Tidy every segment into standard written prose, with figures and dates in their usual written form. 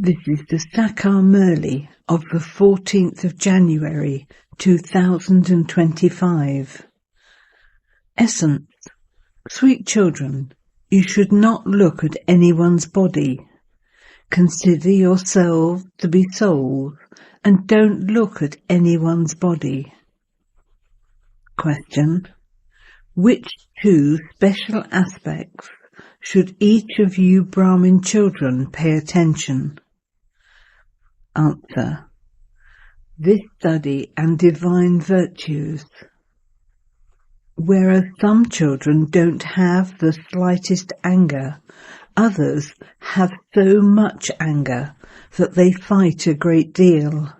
This is the Sakar Murli of the 14th of January 2025. Essence. Sweet children, you should not look at anyone's body. Consider yourselves to be souls and don't look at anyone's body. Question. Which two special aspects should each of you Brahmin children pay attention? Answer. This study and divine virtues. Whereas some children don't have the slightest anger, others have so much anger that they fight a great deal.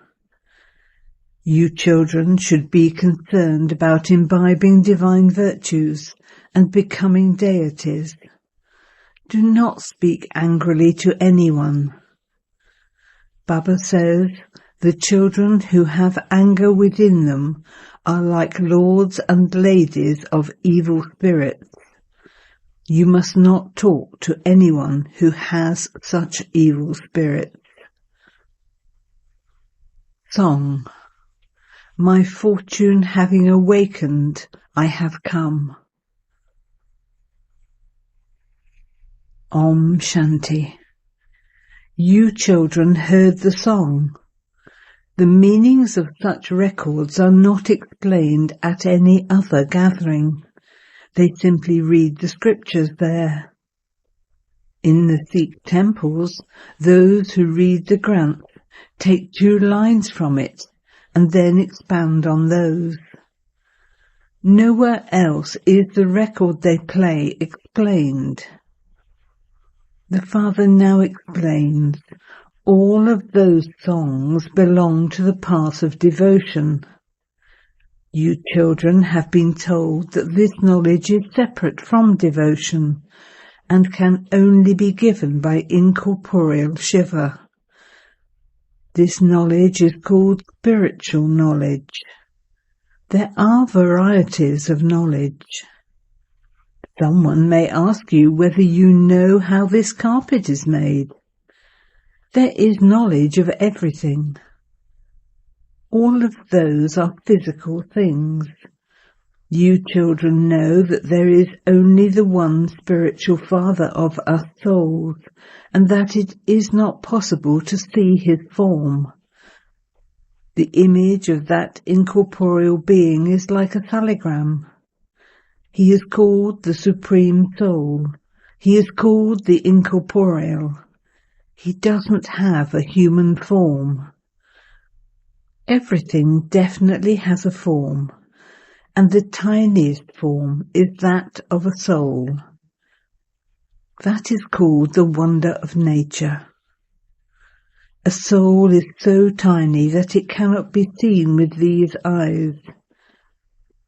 You children should be concerned about imbibing divine virtues and becoming deities. Do not speak angrily to anyone. Baba says, the children who have anger within them are like lords and ladies of evil spirits. You must not talk to anyone who has such evil spirits. Song. My fortune having awakened, I have come. Om Shanti. You children heard the song. The meanings of such records are not explained at any other gathering. They simply read the scriptures there. In the Sikh temples, those who read the Granth take 2 lines from it and then expound on those. Nowhere else is the record they play explained. The Father now explains, all of those songs belong to the path of devotion. You children have been told that this knowledge is separate from devotion and can only be given by incorporeal Shiva. This knowledge is called spiritual knowledge. There are varieties of knowledge. Someone may ask you whether you know how this carpet is made. There is knowledge of everything. All of those are physical things. You children know that there is only the one spiritual Father of us souls, and that it is not possible to see his form. The image of that incorporeal being is like a thaligram. He is called the Supreme Soul. He is called the incorporeal. He doesn't have a human form. Everything definitely has a form, and the tiniest form is that of a soul. That is called the wonder of nature. A soul is so tiny that it cannot be seen with these eyes.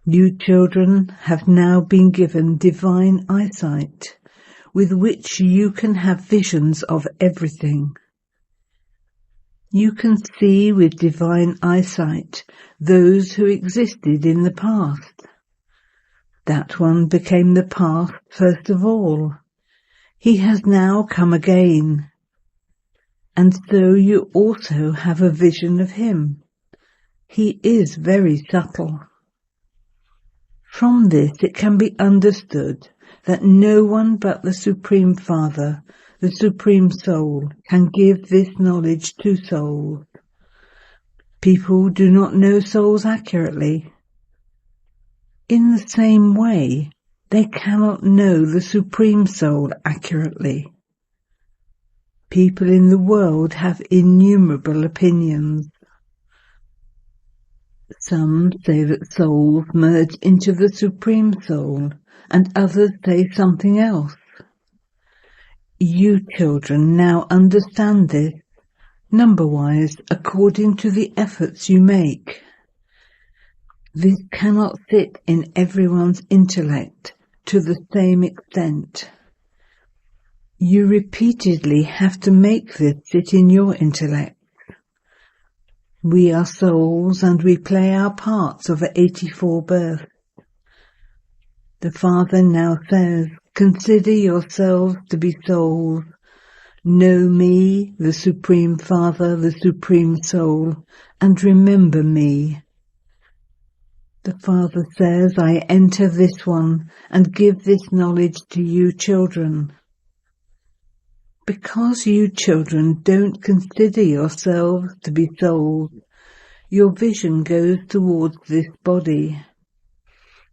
You children have now been given divine eyesight, with which you can have visions of everything. You can see with divine eyesight those who existed in the past. That one became the past first of all. He has now come again. And so you also have a vision of him. He is very subtle. From this it can be understood that no one but the Supreme Father, the Supreme Soul, can give this knowledge to souls. People do not know souls accurately. In the same way, they cannot know the Supreme Soul accurately. People in the world have innumerable opinions. Some say that souls merge into the Supreme Soul, and others say something else. You children now understand this, number-wise, according to the efforts you make. This cannot sit in everyone's intellect to the same extent. You repeatedly have to make this sit in your intellect. We are souls and we play our parts of 84 births. The Father now says, consider yourselves to be souls. Know me, the Supreme Father, the Supreme Soul, and remember me. The Father says, I enter this one and give this knowledge to you children. Because you children don't consider yourselves to be souls, your vision goes towards this body.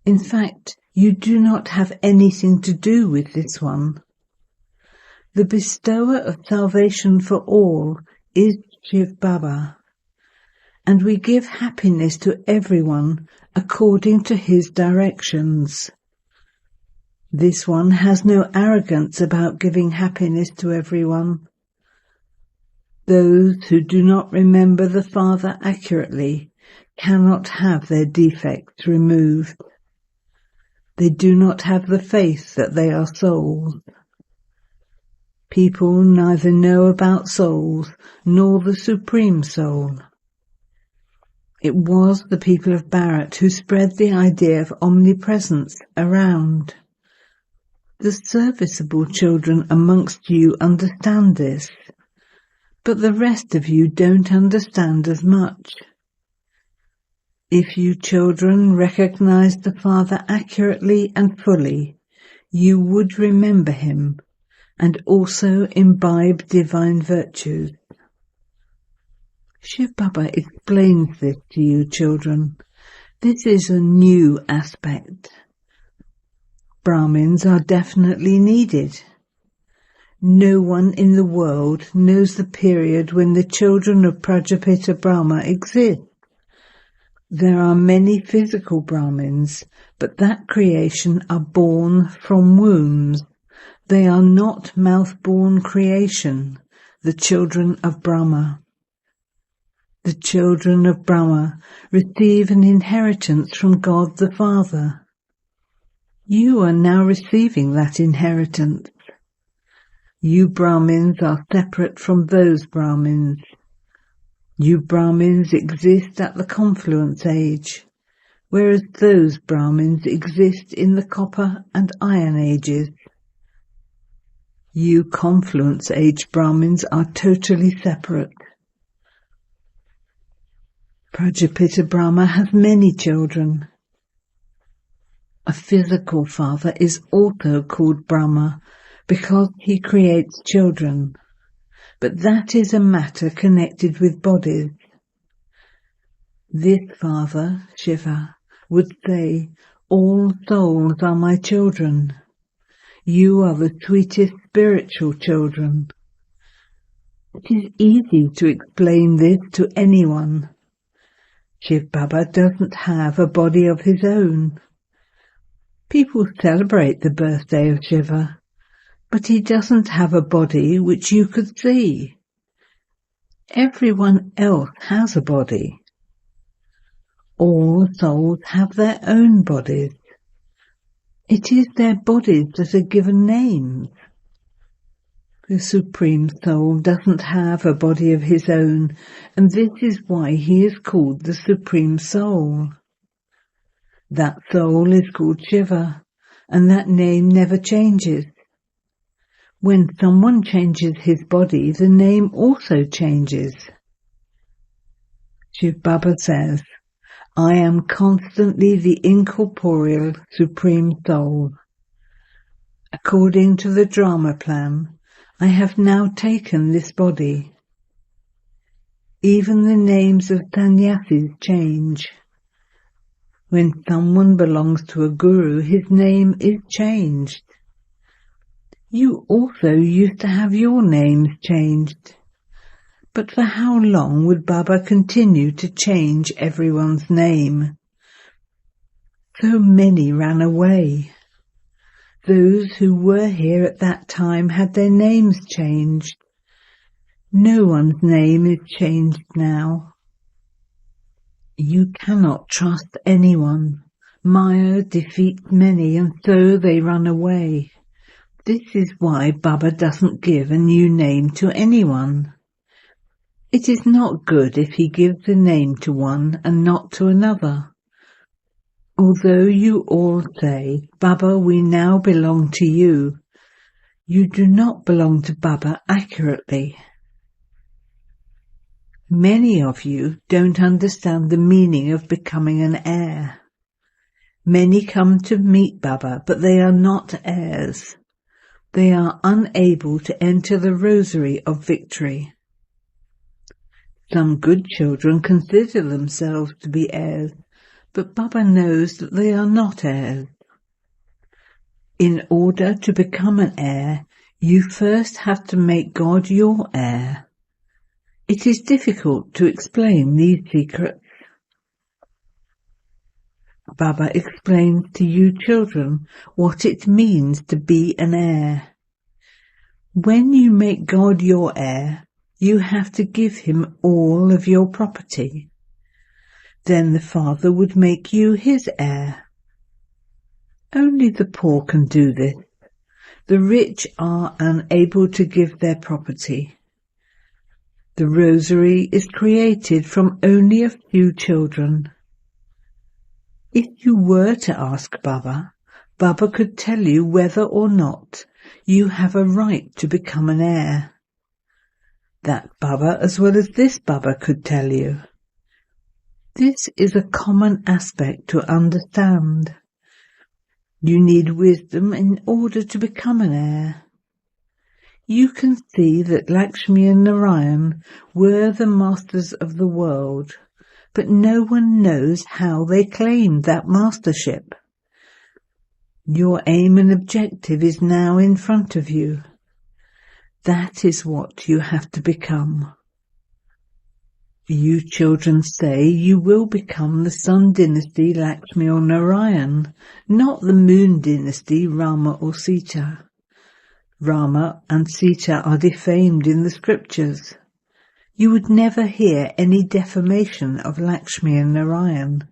In fact, you do not have anything to do with this one. The bestower of salvation for all is Shiv Baba, and we give happiness to everyone according to his directions. This one has no arrogance about giving happiness to everyone. Those who do not remember the Father accurately cannot have their defects removed. They do not have the faith that they are souls. People neither know about souls nor the Supreme Soul. It was the people of Bharat who spread the idea of omnipresence around. The serviceable children amongst you understand this, but the rest of you don't understand as much. If you children recognize the Father accurately and fully, you would remember him and also imbibe divine virtues. Shiv Baba explains this to you children. This is a new aspect. Brahmins are definitely needed. No one in the world knows the period when the children of Prajapita Brahma exist. There are many physical Brahmins, but that creation are born from wombs. They are not mouth-born creation, the children of Brahma. The children of Brahma receive an inheritance from God the Father. You are now receiving that inheritance. You Brahmins are separate from those Brahmins. You Brahmins exist at the confluence age, whereas those Brahmins exist in the copper and iron ages. You confluence age Brahmins are totally separate. Prajapita Brahma has many children. A physical father is also called Brahma because he creates children, but that is a matter connected with bodies. This father, Shiva, would say, all souls are my children. You are the sweetest spiritual children. It is easy to explain this to anyone. Shiv Baba doesn't have a body of his own. People celebrate the birthday of Shiva, but he doesn't have a body which you could see. Everyone else has a body. All souls have their own bodies. It is their bodies that are given names. The Supreme Soul doesn't have a body of his own, and this is why he is called the Supreme Soul. That soul is called Shiva, and that name never changes. When someone changes his body, the name also changes. Shiv Baba says, I am constantly the incorporeal Supreme Soul. According to the drama plan, I have now taken this body. Even the names of sannyasis change. When someone belongs to a guru, his name is changed. You also used to have your names changed. But for how long would Baba continue to change everyone's name? So many ran away. Those who were here at that time had their names changed. No one's name is changed now. You cannot trust anyone. Maya defeats many, and so they run away. This is why Baba doesn't give a new name to anyone. It is not good if he gives a name to one and not to another. Although you all say, Baba, we now belong to you, You do not belong to Baba accurately. Many of you don't understand the meaning of becoming an heir. Many come to meet Baba, but they are not heirs. They are unable to enter the rosary of victory. Some good children consider themselves to be heirs, but Baba knows that they are not heirs. In order to become an heir, you first have to make God your heir. It is difficult to explain these secrets. Baba explains to you children what it means to be an heir. When you make God your heir, you have to give him all of your property. Then the Father would make you his heir. Only the poor can do this. The rich are unable to give their property. The rosary is created from only a few children. If you were to ask Baba, Baba could tell you whether or not you have a right to become an heir. That Baba as well as this Baba could tell you. This is a common aspect to understand. You need wisdom in order to become an heir. You can see that Lakshmi and Narayan were the masters of the world, but no one knows how they claimed that mastership. Your aim and objective is now in front of you. That is what you have to become. You children say you will become the Sun dynasty Lakshmi or Narayan, not the Moon dynasty Rama or Sita. Rama and Sita are defamed in the scriptures. You would never hear any defamation of Lakshmi and Narayan.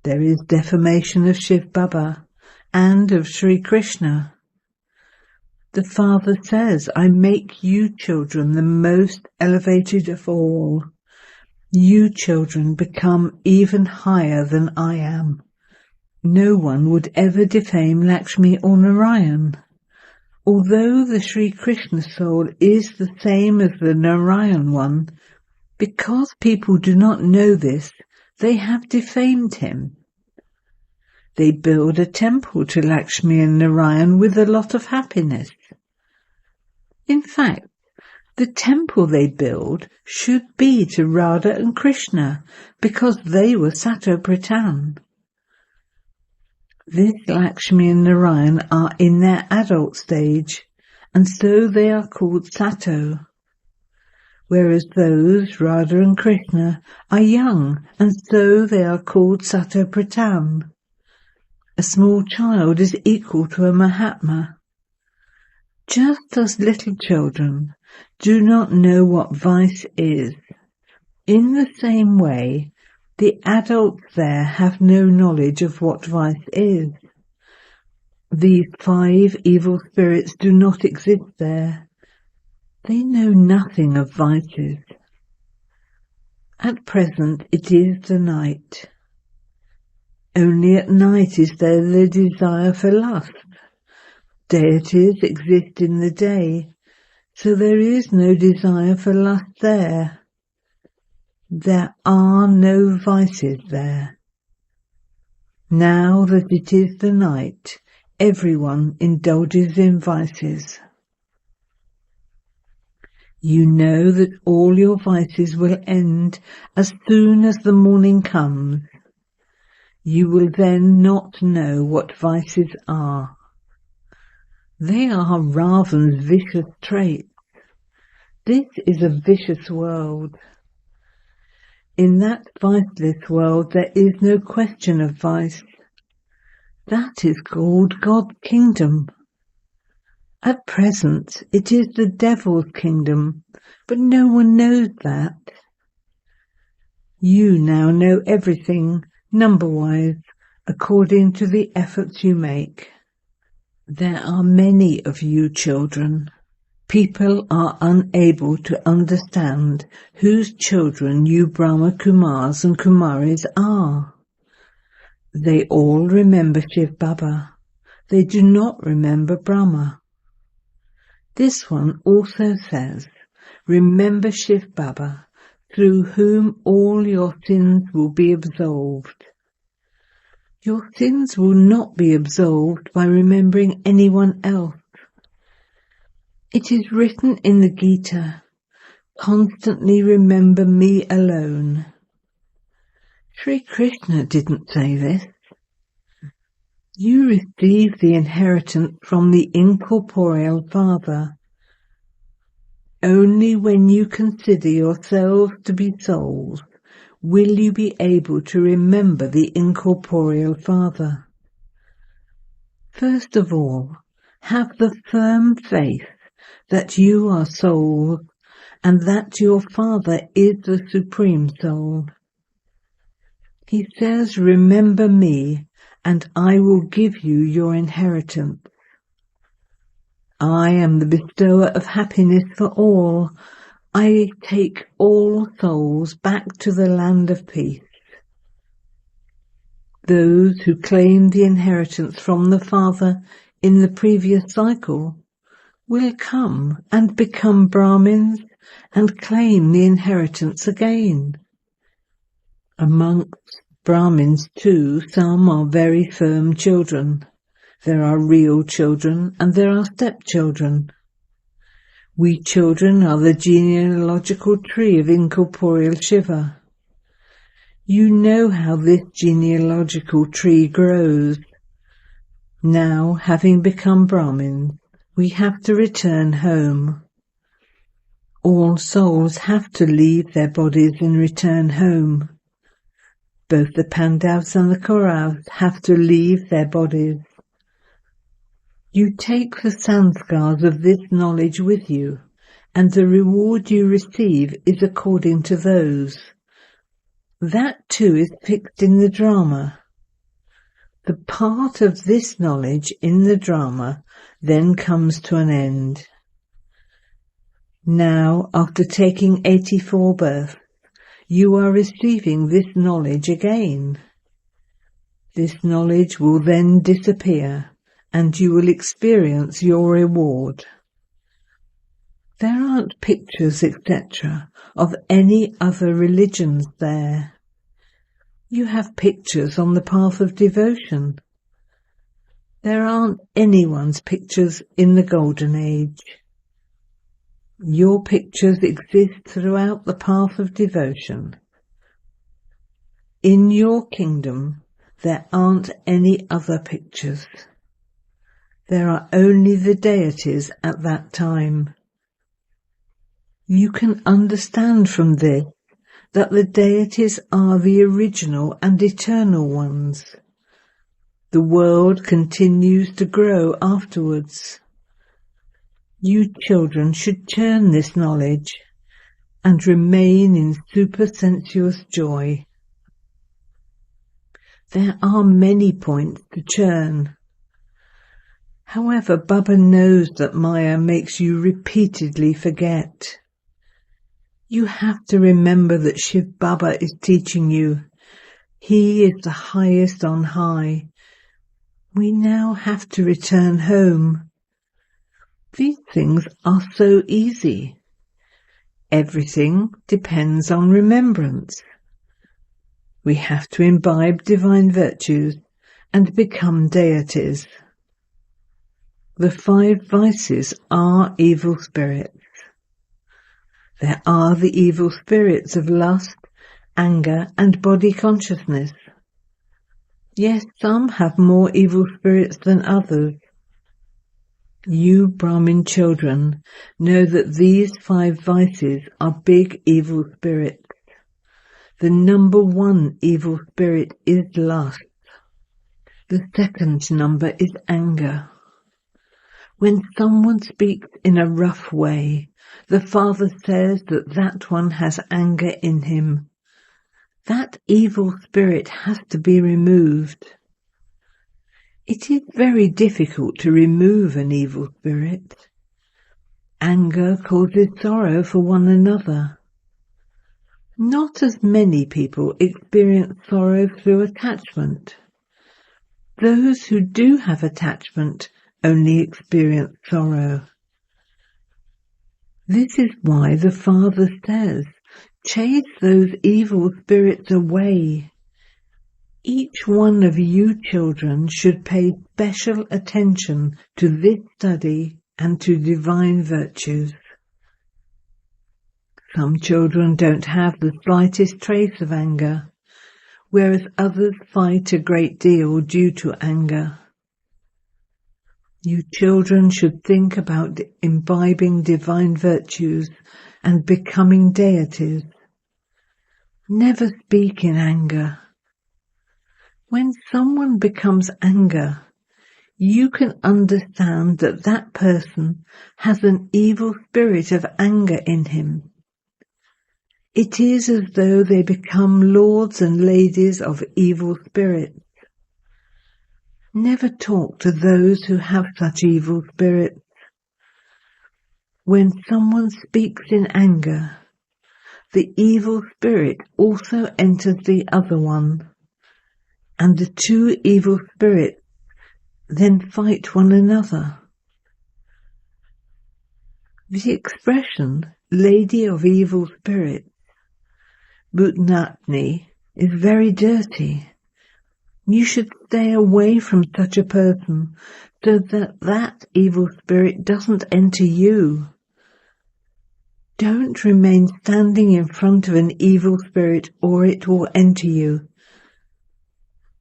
There is defamation of Shiv Baba and of Sri Krishna. The Father says, I make you children the most elevated of all. You children become even higher than I am. No one would ever defame Lakshmi or Narayan. Although the Sri Krishna soul is the same as the Narayan one, because people do not know this, they have defamed him. They build a temple to Lakshmi and Narayan with a lot of happiness. In fact, the temple they build should be to Radha and Krishna, because they were Sato Pratan. This Lakshmi and Narayan are in their adult stage, and so they are called Sato, whereas those, Radha and Krishna, are young, and so they are called Sato Pratan. A small child is equal to a Mahatma. Just as little children do not know what vice is, in the same way, the adults there have no knowledge of what vice is. These 5 evil spirits do not exist there. They know nothing of vices. At present it is the night. Only at night is there the desire for lust. Deities exist in the day, so there is no desire for lust there. There are no vices there. Now that it is the night, everyone indulges in vices. You know that all your vices will end as soon as the morning comes. You will then not know what vices are. They are Ravan's vicious traits. This is a vicious world. In that viceless world there is no question of vice. That is called God's kingdom. At present it is the devil's kingdom, but no one knows that. You now know everything, number-wise, according to the efforts you make. There are many of you children. People are unable to understand whose children you Brahma Kumars and Kumaris are. They all remember Shiv Baba. They do not remember Brahma. This one also says, remember Shiv Baba, through whom all your sins will be absolved. Your sins will not be absolved by remembering anyone else. It is written in the Gita, constantly remember me alone. Sri Krishna didn't say this. You receive the inheritance from the incorporeal Father. Only when you consider yourselves to be souls will you be able to remember the incorporeal Father. First of all, have the firm faith that you are souls and that your Father is the Supreme Soul. He says, remember me, and I will give you your inheritance. I am the bestower of happiness for all. I take all souls back to the land of peace. Those who claim the inheritance from the Father in the previous cycle will come and become Brahmins and claim the inheritance again. Amongst Brahmins too, some are very firm children. There are real children and there are stepchildren. We children are the genealogical tree of incorporeal Shiva. You know how this genealogical tree grows. Now, having become Brahmins, we have to return home. All souls have to leave their bodies and return home. Both the Pandavas and the Kauravas have to leave their bodies. You take the sanskars of this knowledge with you, and the reward you receive is according to those. That too is fixed in the drama. The part of this knowledge in the drama then comes to an end. Now, after taking 84 births, you are receiving this knowledge again. This knowledge will then disappear, and you will experience your reward. There aren't pictures, etc., of any other religions there. You have pictures on the path of devotion. There aren't anyone's pictures in the Golden Age. Your pictures exist throughout the path of devotion. In your kingdom, there aren't any other pictures. There are only the deities at that time. You can understand from this that the deities are the original and eternal ones. The world continues to grow afterwards. You children should churn this knowledge and remain in supersensuous joy. There are many points to churn. However, Baba knows that Maya makes you repeatedly forget. You have to remember that Shiv Baba is teaching you. He is the highest on high. We now have to return home. These things are so easy. Everything depends on remembrance. We have to imbibe divine virtues and become deities. The 5 vices are evil spirits. There are the evil spirits of lust, anger, and body consciousness. Yes, some have more evil spirits than others. You Brahmin children know that these 5 vices are big evil spirits. The number 1 evil spirit is lust. The second number is anger. When someone speaks in a rough way, the Father says that that one has anger in him. That evil spirit has to be removed. It is very difficult to remove an evil spirit. Anger causes sorrow for one another. Not as many people experience sorrow through attachment. Those who do have attachment only experience sorrow. This is why the Father says, chase those evil spirits away. Each one of you children should pay special attention to this study and to divine virtues. Some children don't have the slightest trace of anger, whereas others fight a great deal due to anger. You children should think about imbibing divine virtues and becoming deities. Never speak in anger. When someone becomes angry, you can understand that that person has an evil spirit of anger in him. It is as though they become lords and ladies of evil spirits. Never talk to those who have such evil spirits. When someone speaks in anger, the evil spirit also enters the other one, and the two evil spirits then fight one another. The expression Lady of Evil Spirits, Bhutnatni, is very dirty. You should stay away from such a person so that that evil spirit doesn't enter you. Don't remain standing in front of an evil spirit or it will enter you.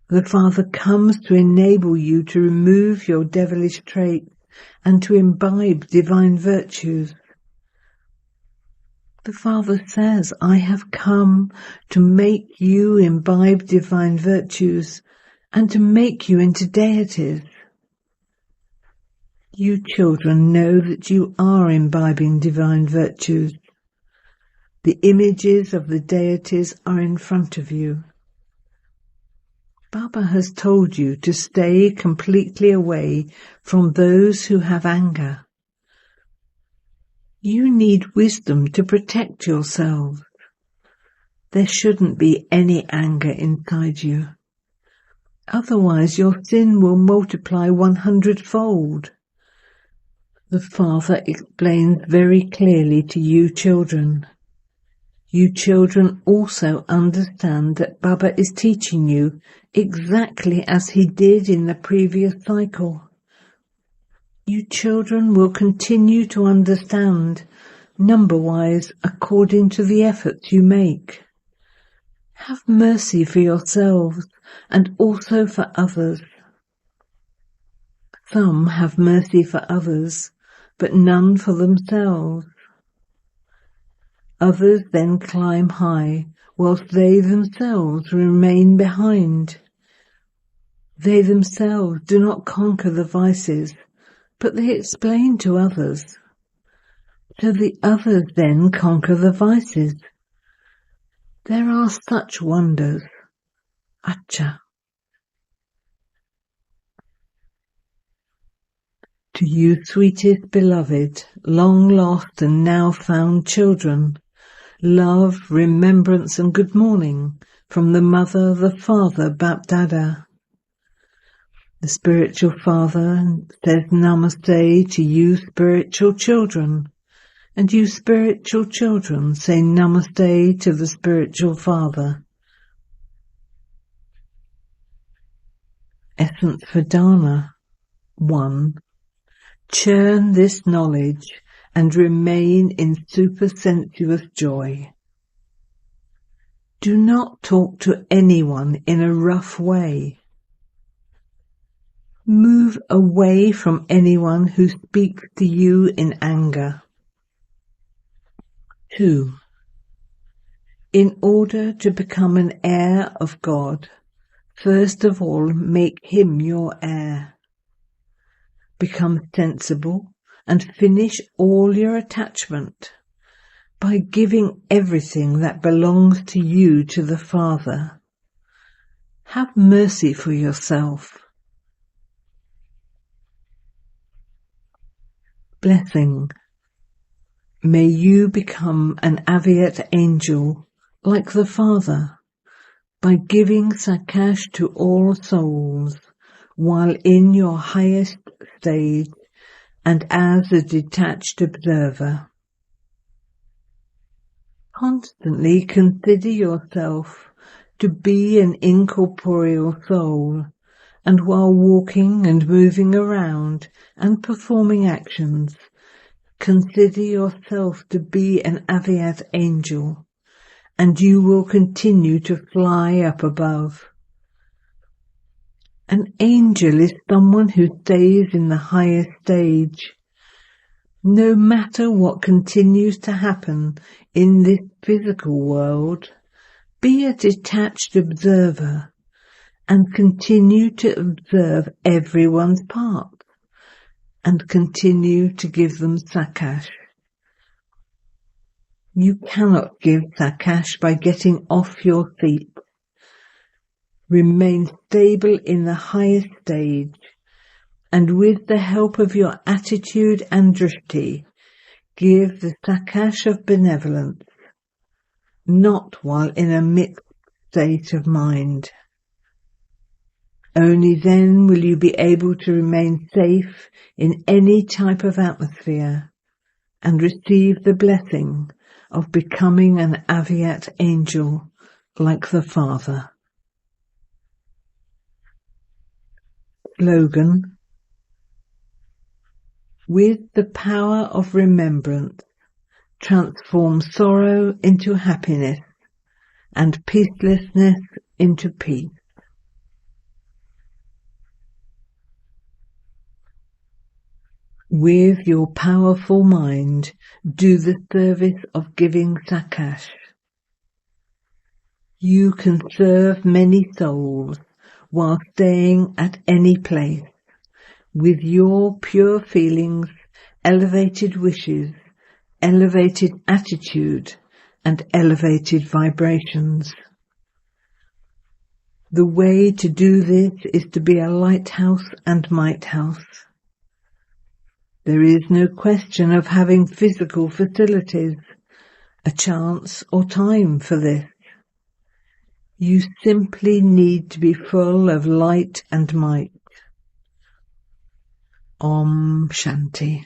The Father comes to enable you to remove your devilish traits and to imbibe divine virtues. The Father says, I have come to make you imbibe divine virtues and to make you into deities. You children know that you are imbibing divine virtues. The images of the deities are in front of you. Baba has told you to stay completely away from those who have anger. You need wisdom to protect yourselves. There shouldn't be any anger inside you. Otherwise your sin will multiply 100-fold. The Father explains very clearly to you children. You children also understand that Baba is teaching you exactly as he did in the previous cycle. You children will continue to understand, number-wise, according to the efforts you make. Have mercy for yourselves and also for others. Some have mercy for others, but none for themselves. Others then climb high, whilst they themselves remain behind. They themselves do not conquer the vices, but they explain to others. So the others then conquer the vices. There are such wonders. Acha. To you, sweetest beloved, long lost and now found children, love, remembrance and good morning from the Mother, the Father, Bap-Dada. The spiritual Father says Namaste to you spiritual children, and you spiritual children say Namaste to the spiritual Father. Essence for Dharna 1. Churn this knowledge and remain in supersensuous joy. Do not talk to anyone in a rough way. Move away from anyone who speaks to you in anger. 2. In order to become an heir of God, first of all make him your heir. Become sensible and finish all your attachment by giving everything that belongs to you to the Father. Have mercy for yourself. Blessing. May you become an Avyat angel like the Father by giving Sakash to all souls while in your highest stage and as a detached observer. Constantly consider yourself to be an incorporeal soul, and while walking and moving around and performing actions, consider yourself to be an Aviat angel, and you will continue to fly up above. An angel is someone who stays in the highest stage. No matter what continues to happen in this physical world, be a detached observer and continue to observe everyone's part and continue to give them sakash. You cannot give sakash by getting off your feet. Remain stable in the highest stage, and with the help of your attitude and drishti, give the sakash of benevolence, not while in a mixed state of mind. Only then will you be able to remain safe in any type of atmosphere and receive the blessing of becoming an Aviat angel like the Father. Slogan: with the power of remembrance, transform sorrow into happiness and peacelessness into peace. With your powerful mind, do the service of giving sakash. You can serve many souls while staying at any place with your pure feelings, elevated wishes, elevated attitude, and elevated vibrations. The way to do this is to be a lighthouse and might house. There is no question of having physical facilities, a chance or time for this. You simply need to be full of light and might. Om Shanti.